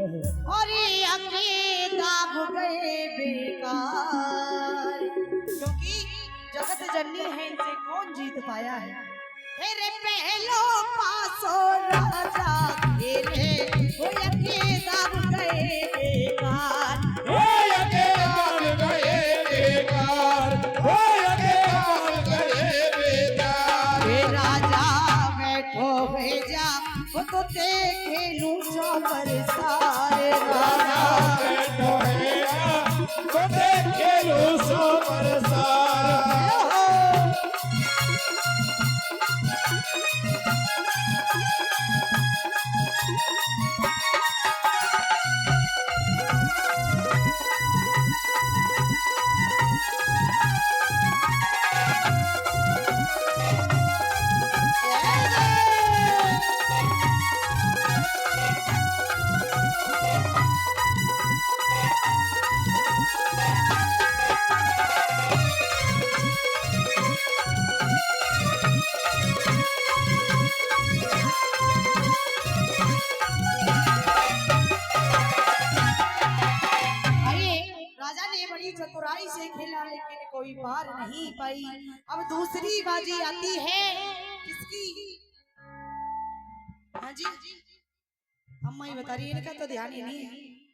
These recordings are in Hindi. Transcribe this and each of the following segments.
और अके दाब गए बेकार, क्योंकि जगत जननी है, इनसे कौन जीत पाया है। तेरे पहलो पासो राजा खेले, वो अके दाब गए बेकार, वो अके दाब गए बेकार, वो अके दाब गए बेकार। हे राजा बैठो भेजा, वो तो देखे लूचा बरसारे, राजा बैठो भेजा, वो देखे लूचा बरसार। चतुराई से खेला लेकिन कोई पार नहीं पाई। अब दूसरी बाजी आती है किसकी? हाँ जी, अम्मा ही बता रही है, इनका तो ध्यान ही नहीं है।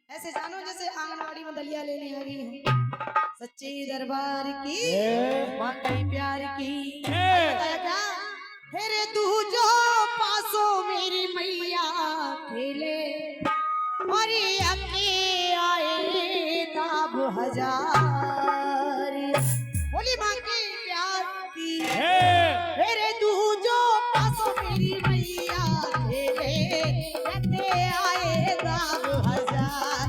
ऐसे जानो जैसे आंगनवाड़ी में दलिया लेने आ गई हो। सच्चे दरबार की मांगे प्यार की, बताया क्या? हेरे तू जो पासो मेरी मैया खेले, और अके आए ताब हजार, बोली माँ के प्यार की। मेरे तू जो पासो मेरी मैया खेले, अके आए ताब हजार,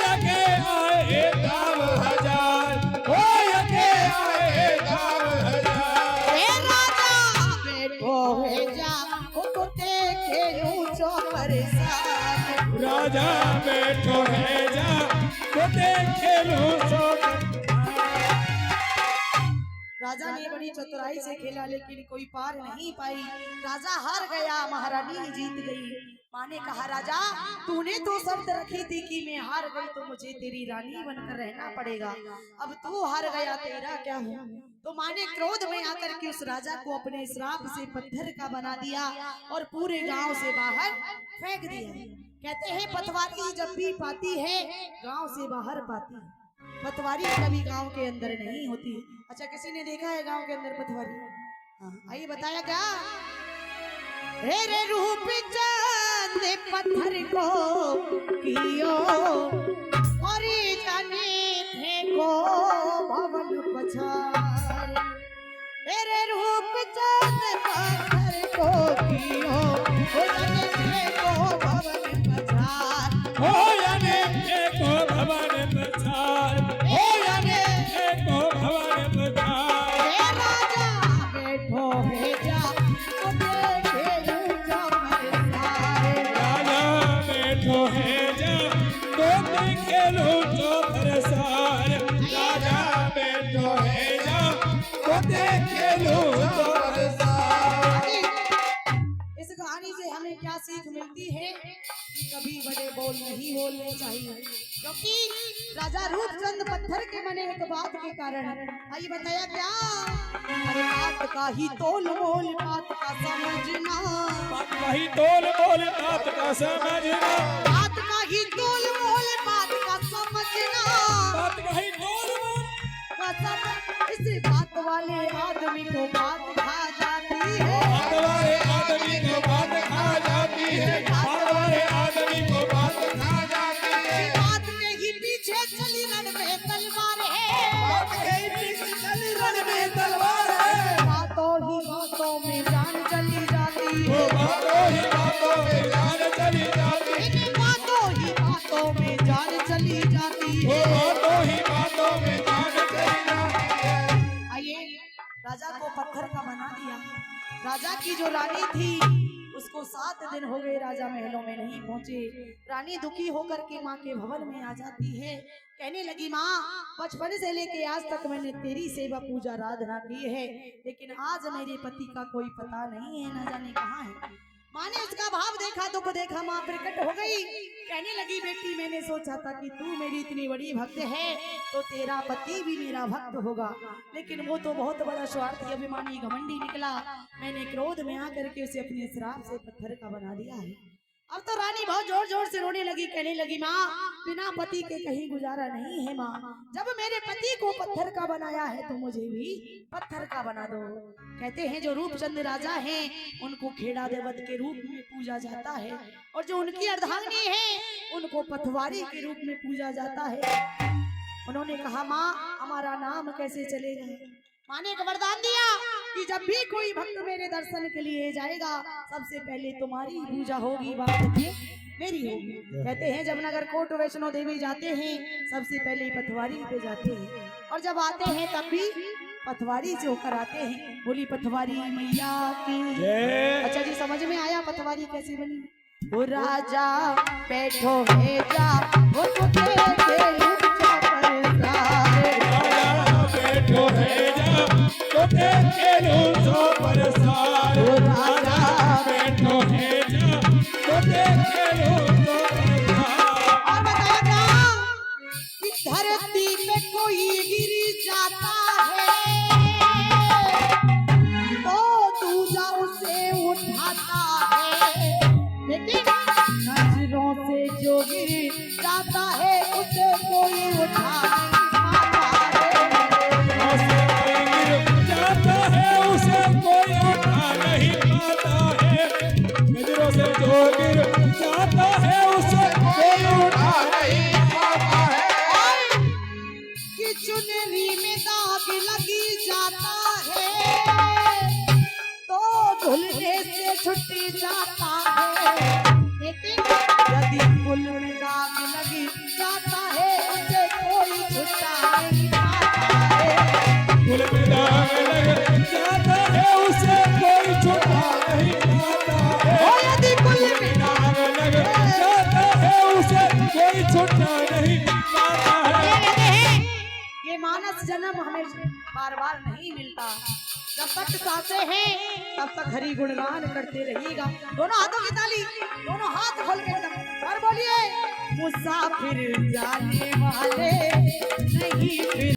अके आए ताब हजार, ओ अके आए ताब हजार। हे राजा बैठो भेजा, वो तो देखे ऊंचो परेशान, राजा बैठो है जा, तो देखे लूचो। राजा ने बड़ी चतुराई से खेला लेकिन कोई पार नहीं पाई। राजा हार गया, महारानी जीत गई। माँ ने कहा राजा तूने तो शर्त रखी थी कि मैं हार गई तो मुझे तेरी रानी बनकर रहना पड़ेगा, अब तू हार गया, तेरा क्या हो? तो माँ ने क्रोध में आकर के उस राजा को अपने श्राप से पत्थर का बना दिया और पूरे गांव से बाहर फेंक दिया। कहते हैं पतवारी जब भी पाती है गांव से बाहर पाती है, पतवारी कभी गांव के अंदर नहीं होती। अच्छा किसी ने देखा है गांव के अंदर पतवारी? हाँ, आइए बताया क्या? हेरे रूप चांद पत्थर को कियो, और जाने थे को भवन पछार, हेरे रूप चांद पत्थर को कियो, और जाने थे को भवन पछार, हो जाने थे को भवन पछार, हो जाने थे को भवन पछार। हे राजा बैठो भेजा, तो देखे लूचा बरसार, राजा बैठो है जा, तो देखे लूचो बरसार। राजा बैठो है जा, तो देखे लूचो बरसार। इस कहानी से हमें क्या सीख मिलती है कि कभी बड़े बोल नहीं बोलने चाहिए, क्योंकि राजा रूपचंद पत्थर के बने एक बात के कारण। आइए बताया क्या? अरे बात का ही तोल मोल, बात का समझना, बात का ही तोल मोल, बात का समझना, बात का ही तोल मोल, बात का समझना, बात का ही तोल मोल। इस बात वाले आदमी को बात खा जाती है, बात वाले आदमी को बात खा जाती है, बात वाले आदमी को बात खा जाती है। बात के ही पीछे चली रण में तलवार है, बात के ही पीछे चली रण में तलवार है, बातों ही बातों में जान चली जाती है, वो बातों ही बातों में जान चली जाती है, इन बातों ही बातों में जान चली जाती वो है। बातों ही बातों में जान चली जाती है। आइए राजा को पत्थर का बना दिया। राजा की जो रानी थी उसको 7 दिन हो गए राजा महलों में नहीं पहुंचे। रानी दुखी होकर के माँ के भवन में आ जाती है, कहने लगी माँ बचपन से लेके आज तक मैंने तेरी सेवा पूजा आराधना की है, लेकिन आज मेरे पति का कोई पता नहीं है, न जाने कहाँ है। माँ ने उसका भाव देखा, दुख देखा, माँ प्रकट हो गई। कहने लगी बेटी मैंने सोचा था कि तू मेरी इतनी बड़ी भक्त है तो तेरा पति भी मेरा भक्त होगा, लेकिन वो तो बहुत बड़ा स्वार्थी अभिमानी घमंडी निकला। मैंने क्रोध में आकर के उसे अपने श्राप से पत्थर का बना दिया है। अब तो रानी बहुत जोर जोर से रोने लगी, कहने लगी माँ बिना पति के कहीं गुजारा नहीं है माँ, जब मेरे पति को पत्थर का बनाया है तो मुझे भी पत्थर का बना दो। कहते हैं जो रूपचंद राजा हैं उनको खेड़ा देवत के रूप में पूजा जाता है, और जो उनकी अर्धांगिनी है उनको पथवारी के रूप में पूजा जाता है। उन्होंने कहा माँ हमारा नाम कैसे चलेगा? माँ ने एक वरदान दिया कि जब भी कोई भक्त मेरे दर्शन के लिए जाएगा सबसे पहले तुम्हारी पूजा होगी, बात मेरी होगी। कहते हैं जब नगर कोट वैष्णो देवी जाते हैं सबसे पहले पथवारी पे जाते हैं, और जब आते हैं तब भी पथवारी से होकर आते हैं। बोली पथवारी मैया की। अच्छा जी समझ में आया पथवारी कैसे बनी? वो राजा बैठो है जा वो तुझे बैठो है जा तो खेलो सो बरसात, राजा बैठो है जा तो खेलो सो बरसात। और बताया क्या कि धरती पे कोई गिर जाता है तो दूजा उसे उठाता है, लेकिन नजरों से जो गिर जाता है उसे कोई उठा नहीं पाता है। नजरों से जो गिर जाता है उसे कोई उठा नहीं पाता है। कि चुनरी में दाग लगी जाता है तो धुलने से छुट्टी जाता है, लेकिन यदि फूल में दाग लगी जाता है उसे कोई छुट्टा नहीं पाता है। फूल में दाग लग जाता है उसे कोई छुटा नहीं पाता है। यदि फूल में दाग लग जाता है उसे कोई छुटा नहीं पाता है। ये मानस जन्म हमें बार बार नहीं मिलता, जब तक सांसें हैं तब तक हरि गुणगान करते रहिएगा। दोनों हाथों की ताली, दोनों हाथ खोल के एकदम और बोलिए मुसाफिर जाने वाले नहीं फिर